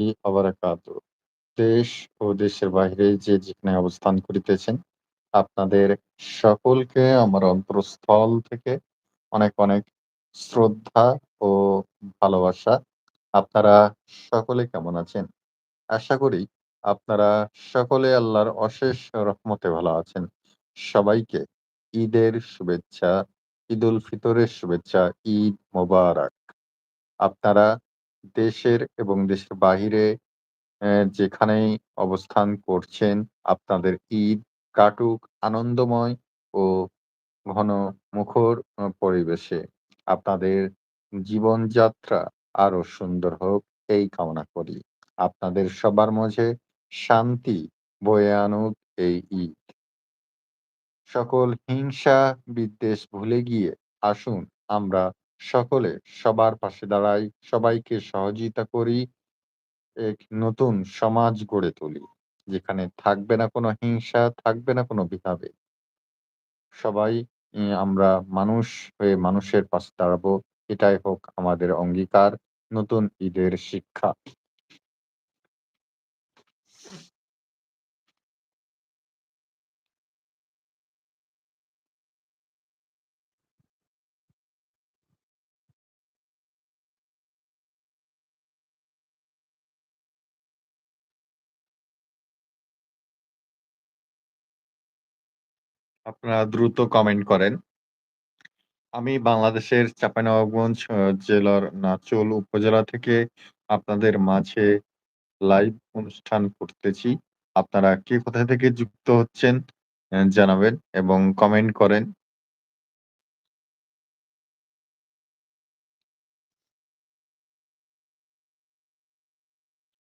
ওয়া বারাকাতুহু। দেশ ও দেশের বাহিরে যে যেখানে অবস্থান করিতেছেন, আপনাদের সকলকে আমার অন্তরস্থল থেকে অনেক শ্রদ্ধা ও ভালোবাসা। আপনারা সকলে কেমন আছেন? আশা করি আপনারা সকলে আল্লাহর অশেষ রহমতে ভালো আছেন। সবাইকে ঈদের শুভেচ্ছা, ঈদুল ফিতরের শুভেচ্ছা, ঈদ মোবারক। আপনারা দেশের এবং দেশের বাহিরে যেখানেই অবস্থান করছেন, আপনাদের ঈদ কাটুক আনন্দময় ও ঘনমুখর পরিবেশে। আপনাদের জীবনযাত্রা আরো সুন্দর হোক এই কামনা করি। আপনাদের সবার মাঝে শান্তি বয়ে আনুক এই ঈদ। সকল হিংসা বিদ্বেষ ভুলে গিয়ে আসুন আমরা সকলে সবার পাশে দাঁড়াই, সবাইকে সহযোগিতা করি, এক নতুন সমাজ গড়ে তুলি। যেখানে থাকবে না কোনো হিংসা, থাকবে না কোনো ভেদাভেদ। সবাই আমরা মানুষ হয়ে মানুষের পাশে দাঁড়াবো। এটাই হোক আমাদের অঙ্গীকার। নতুন ঈদের শিক্ষা। আপনারা দ্রুত কমেন্ট করেন। আমি বাংলাদেশের চাঁপাইনবাবগঞ্জ জেলার নাচোল উপজেলা থেকে আপনাদের মাঝে লাইভ অনুষ্ঠান করতেছি। আপনারা কে কোথা থেকে যুক্ত হচ্ছেন জানাবেন এবং কমেন্ট করেন।